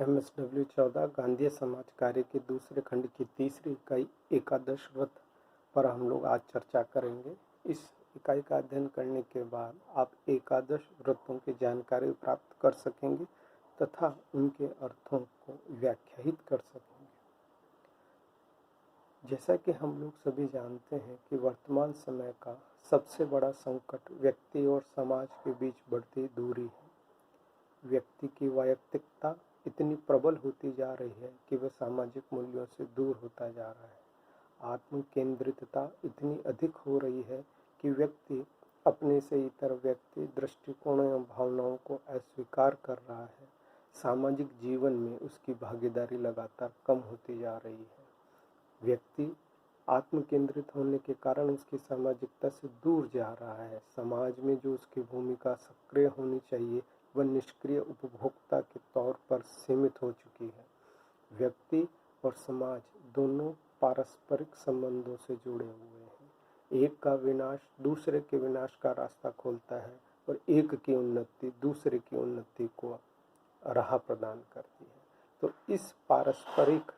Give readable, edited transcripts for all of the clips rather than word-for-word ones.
MSW 14 Gandhi समाज कार्य के दूसरे खंड की तीसरी इकाई एकादश व्रत पर हम लोग आज चर्चा करेंगे। इस इकाई का अध्ययन करने के बाद आप एकादश व्रतों की जानकारी प्राप्त कर सकेंगे तथा उनके अर्थों को व्याख्यायित कर सकेंगे। जैसा कि हम लोग सभी जानते हैं कि वर्तमान समय का सबसे बड़ा संकट व्यक्ति और समाज के बीच बढ़ती दूरी है। व्यक्ति की वैयक्तिकता इतनी प्रबल होती जा रही है कि वह सामाजिक मूल्यों से दूर होता जा रहा है। आत्म केंद्रितता इतनी अधिक हो रही है कि व्यक्ति अपने से इतर व्यक्ति दृष्टिकोणों एवं भावनाओं को अस्वीकार कर रहा है। सामाजिक जीवन में उसकी भागीदारी लगातार कम होती जा रही है। व्यक्ति आत्म केंद्रित होने के कारण उसकी सामाजिकता से दूर जा रहा है। समाज में जो उसकी भूमिका सक्रिय होनी चाहिए वह निष्क्रिय उपभोक्ता के तौर पर सीमित हो चुकी है। व्यक्ति और समाज दोनों पारस्परिक संबंधों से जुड़े हुए हैं। एक का विनाश दूसरे के विनाश का रास्ता खोलता है और एक की उन्नति दूसरे की उन्नति को राह प्रदान करती है। तो इस पारस्परिक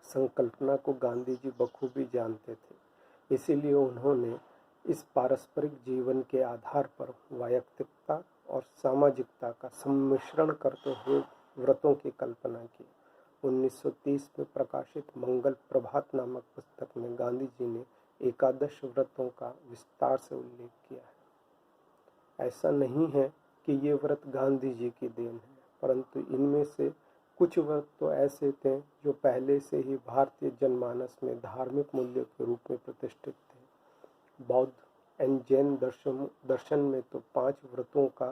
संकल्पना को गांधी जी बखूबी जानते थे। इसीलिए उन्होंने इस पारस्परिक जीवन के आधार पर वैयक्तिकता और सामाजिकता का सम्मिश्रण करते हुए व्रतों की कल्पना की। 1930 में प्रकाशित मंगल प्रभात नामक पुस्तक में गांधी जी ने एकादश व्रतों का विस्तार से उल्लेख किया है। ऐसा नहीं है कि ये व्रत गांधी जी की देन है, परंतु इनमें से कुछ व्रत तो ऐसे थे जो पहले से ही भारतीय जनमानस में धार्मिक मूल्यों के रूप में प्रतिष्ठित थे। बौद्ध एवं जैन दर्शन में तो 5 व्रतों का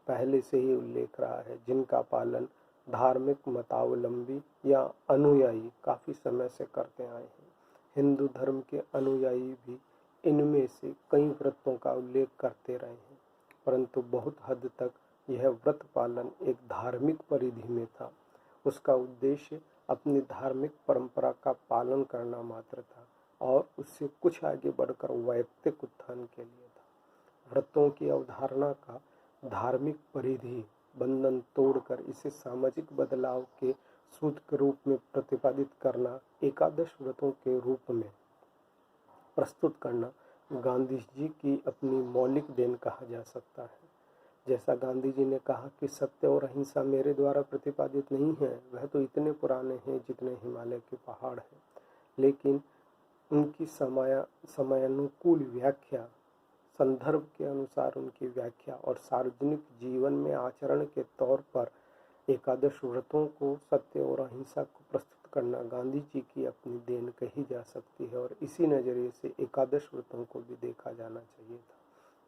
पहले से ही उल्लेख रहा है, जिनका पालन धार्मिक मतावलंबी या अनुयायी काफी समय से करते आए हैं। हिंदू धर्म के अनुयायी भी इनमें से कई व्रतों का उल्लेख करते रहे हैं, परंतु बहुत हद तक यह व्रत पालन एक धार्मिक परिधि में था। उसका उद्देश्य अपनी धार्मिक परंपरा का पालन करना मात्र था और उससे कुछ आगे बढ़कर वैयक्तिक उत्थान के लिए था। व्रतों की अवधारणा का धार्मिक परिधि बंधन तोड़कर इसे सामाजिक बदलाव के सूत्र के रूप में प्रतिपादित करना, एकादश व्रतों के रूप में प्रस्तुत करना गांधी जी की अपनी मौलिक देन कहा जा सकता है। जैसा गांधी जी ने कहा कि सत्य और अहिंसा मेरे द्वारा प्रतिपादित नहीं है, वह तो इतने पुराने हैं जितने हिमालय के पहाड़ हैं, लेकिन उनकी समयानुकूल व्याख्या, संदर्भ के अनुसार उनकी व्याख्या और सार्वजनिक जीवन में आचरण के तौर पर एकादश व्रतों को सत्य और अहिंसा को प्रस्तुत करना गांधी जी की अपनी देन कही जा सकती है और इसी नजरिए से एकादश व्रतों को भी देखा जाना चाहिए था।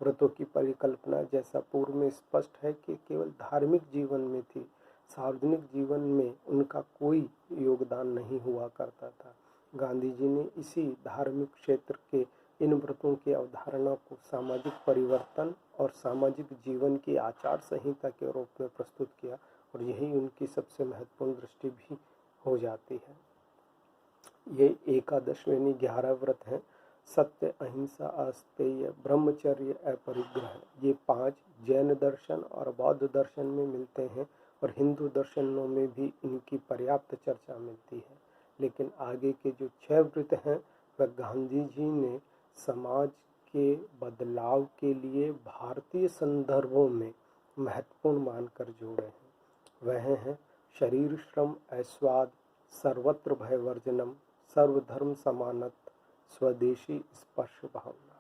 व्रतों की परिकल्पना जैसा पूर्व में स्पष्ट है कि केवल धार्मिक जीवन में थी, सार्वजनिक जीवन में उनका कोई योगदान नहीं हुआ करता था। गांधी जी ने इसी धार्मिक क्षेत्र के इन व्रतों की अवधारणा को सामाजिक परिवर्तन और सामाजिक जीवन की आचार संहिता के रूप में प्रस्तुत किया और यही उनकी सबसे महत्वपूर्ण दृष्टि भी हो जाती है। ये एकादश यानी 11 व्रत हैं। सत्य, अहिंसा, अस्तेय, ब्रह्मचर्य, अपरिग्रह, ये 5 जैन दर्शन और बौद्ध दर्शन में मिलते हैं और हिंदू दर्शनों में भी इनकी पर्याप्त चर्चा मिलती है। लेकिन आगे के जो 6 व्रत हैं वह गांधी जी ने समाज के बदलाव के लिए भारतीय संदर्भों में महत्वपूर्ण मानकर जोड़े हैं। वह हैं शरीर श्रम, ऐश्वाद, सर्वत्र भय वर्जनम, सर्वधर्म समानत्व, स्वदेशी स्पर्श भावना।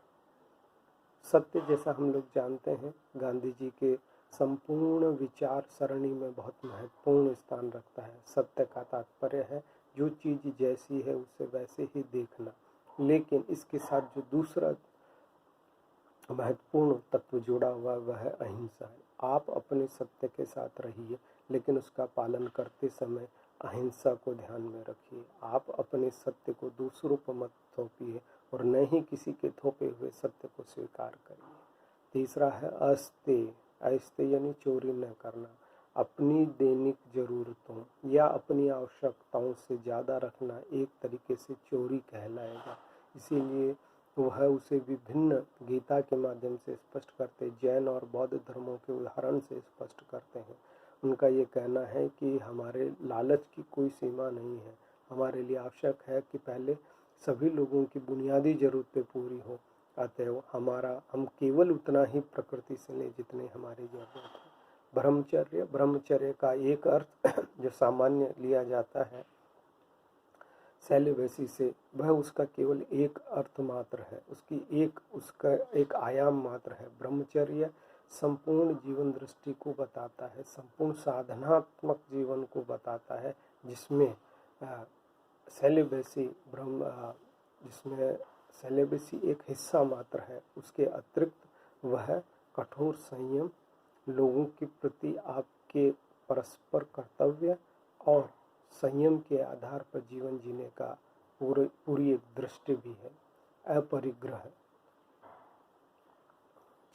सत्य, जैसा हम लोग जानते हैं, गांधी जी के संपूर्ण विचार सरणी में बहुत महत्वपूर्ण स्थान रखता है। सत्य का तात्पर्य है जो चीज जैसी है उसे वैसे ही देखना, लेकिन इसके साथ जो दूसरा महत्वपूर्ण तत्व जुड़ा हुआ वह है अहिंसा है। आप अपने सत्य के साथ रहिए, लेकिन उसका पालन करते समय अहिंसा को ध्यान में रखिए। आप अपने सत्य को दूसरों पर मत थोपिए और न ही किसी के थोपे हुए सत्य को स्वीकार करिए। तीसरा है अस्तेय। अस्तेय यानी चोरी न करना। अपनी दैनिक जरूरतों या अपनी आवश्यकताओं से ज़्यादा रखना एक तरीके से चोरी कहलाएगा। इसीलिए वह उसे विभिन्न गीता के माध्यम से स्पष्ट करते, जैन और बौद्ध धर्मों के उदाहरण से स्पष्ट करते हैं। उनका ये कहना है कि हमारे लालच की कोई सीमा नहीं है। हमारे लिए आवश्यक है कि पहले सभी लोगों की बुनियादी ज़रूरतें पूरी हो, अतएव हम केवल उतना ही प्रकृति से लें जितनी हमारी ज़रूरत है। ब्रह्मचर्य का एक अर्थ जो सामान्य लिया जाता है सेलिबेसी से, वह उसका केवल एक अर्थ मात्र है, उसका एक आयाम मात्र है। ब्रह्मचर्य संपूर्ण जीवन दृष्टि को बताता है, संपूर्ण साधनात्मक जीवन को बताता है, जिसमें सेलिबेसी एक हिस्सा मात्र है। उसके अतिरिक्त वह कठोर संयम, लोगों के प्रति आपके परस्पर कर्तव्य और संयम के आधार पर जीवन जीने का पूरी एक दृष्टि भी है। अपरिग्रह,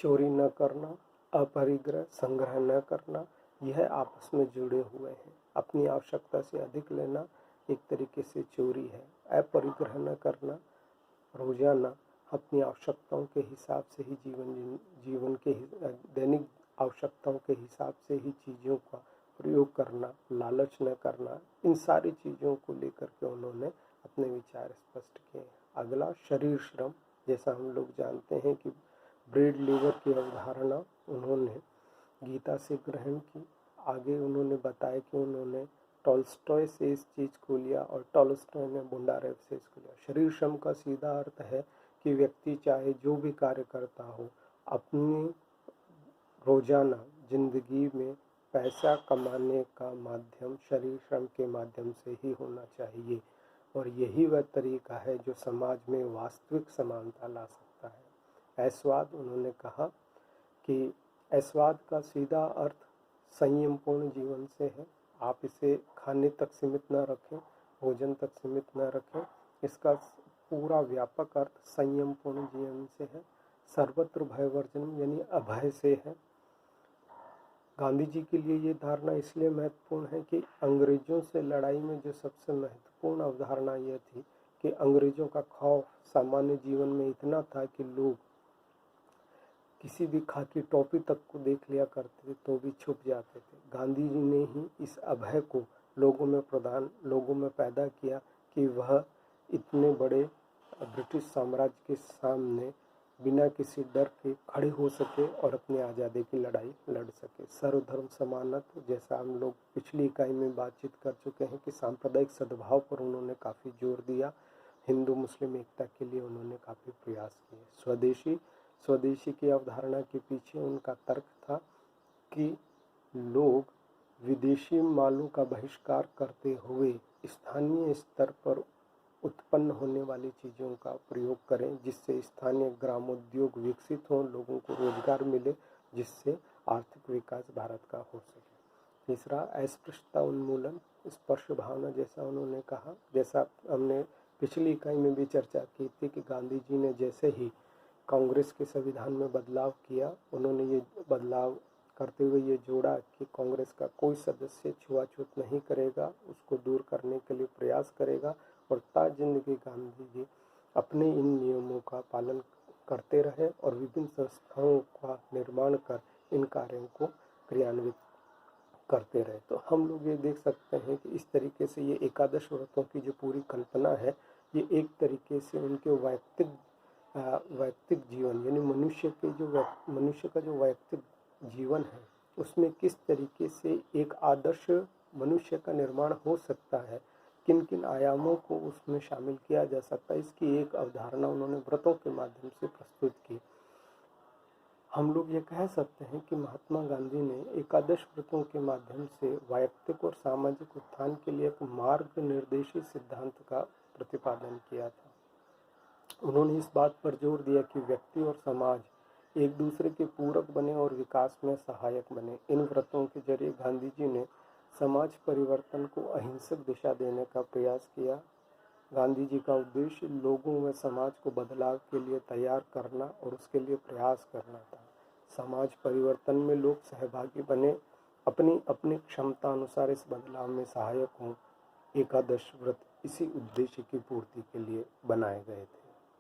चोरी न करना, अपरिग्रह, संग्रह न करना, यह आपस में जुड़े हुए हैं। अपनी आवश्यकता से अधिक लेना एक तरीके से चोरी है। अपरिग्रह न करना, रोजाना अपनी आवश्यकताओं के हिसाब से ही जीवन के दैनिक आवश्यकताओं के हिसाब से ही चीज़ों का प्रयोग करना, लालच न करना, इन सारी चीज़ों को लेकर के उन्होंने अपने विचार स्पष्ट किए। अगला शरीर श्रम, जैसा हम लोग जानते हैं कि ब्रेड लीवर की अवधारणा उन्होंने गीता से ग्रहण की। आगे उन्होंने बताया कि उन्होंने टॉल्स्टॉय से इस चीज़ को लिया और टॉल्स्टॉय ने बुंडारेव से इसको लिया। शरीर श्रम का सीधा अर्थ है कि व्यक्ति चाहे जो भी कार्य करता हो, अपनी रोजाना जिंदगी में पैसा कमाने का माध्यम शरीर श्रम के माध्यम से ही होना चाहिए, और यही वह तरीका है जो समाज में वास्तविक समानता ला सकता है। ऐशवाद, उन्होंने कहा कि ऐशवाद का सीधा अर्थ संयमपूर्ण जीवन से है। आप इसे खाने तक सीमित न रखें, भोजन तक सीमित न रखें, इसका पूरा व्यापक अर्थ संयमपूर्ण जीवन से है। सर्वत्र भयवर्जन यानी अभय से है। गांधी जी के लिए ये धारणा इसलिए महत्वपूर्ण है कि अंग्रेजों से लड़ाई में जो सबसे महत्वपूर्ण अवधारणा यह थी कि अंग्रेजों का खौफ सामान्य जीवन में इतना था कि लोग किसी भी खाकी टोपी तक को देख लिया करते थे तो भी छुप जाते थे। गांधी जी ने ही इस अभय को लोगों में पैदा किया कि वह इतने बड़े ब्रिटिश साम्राज्य के सामने बिना किसी डर के खड़े हो सके और अपनी आज़ादी की लड़ाई लड़ सके। सर्वधर्म समानत्व, जैसा हम लोग पिछली इकाई में बातचीत कर चुके हैं कि सांप्रदायिक सद्भाव पर उन्होंने काफ़ी जोर दिया। हिंदू मुस्लिम एकता के लिए उन्होंने काफ़ी प्रयास किए। स्वदेशी की अवधारणा के पीछे उनका तर्क था कि लोग विदेशी मालों का बहिष्कार करते हुए स्थानीय स्तर पर उत्पन्न होने वाली चीज़ों का प्रयोग करें, जिससे स्थानीय ग्रामोद्योग विकसित हों, लोगों को रोजगार मिले, जिससे आर्थिक विकास भारत का हो सके। तीसरा, अस्पृश्यता उन्मूलन, स्पर्श भावना, जैसा उन्होंने कहा, जैसा हमने पिछली इकाई में भी चर्चा की थी कि गांधी जी ने जैसे ही कांग्रेस के संविधान में बदलाव किया, उन्होंने ये बदलाव करते हुए ये जोड़ा कि कांग्रेस का कोई सदस्य छुआछूत नहीं करेगा, उसको दूर करने के लिए प्रयास करेगा, और जिंदगी गांधी जी अपने इन नियमों का पालन करते रहे और विभिन्न संस्थाओं का निर्माण कर इन कार्यों को क्रियान्वित करते रहे। तो हम लोग ये देख सकते हैं कि इस तरीके से ये एकादश व्रतों की जो पूरी कल्पना है, ये एक तरीके से उनके वैयक्तिक जीवन यानी मनुष्य का जो वैयक्तिक जीवन है उसमें किस तरीके से एक आदर्श मनुष्य का निर्माण हो सकता है, किन किन आयामों को उसमें शामिल किया जा सकता है, इसकी एक अवधारणा उन्होंने व्रतों के माध्यम से प्रस्तुत की। हम लोग ये कह सकते हैं कि महात्मा गांधी ने एकादश व्रतों के माध्यम से वैयक्तिक और सामाजिक उत्थान के लिए एक मार्ग निर्देशी सिद्धांत का प्रतिपादन किया था। उन्होंने इस बात पर जोर दिया कि व्यक्ति और समाज एक दूसरे के पूरक बने और विकास में सहायक बने। इन व्रतों के जरिए गांधी जी ने समाज परिवर्तन को अहिंसक दिशा देने का प्रयास किया। गांधी जी का उद्देश्य लोगों व समाज को बदलाव के लिए तैयार करना और उसके लिए प्रयास करना था। समाज परिवर्तन में लोग सहभागी बने, अपनी अपनी क्षमता अनुसार इस बदलाव में सहायक हों। एकादश व्रत इसी उद्देश्य की पूर्ति के लिए बनाए गए थे।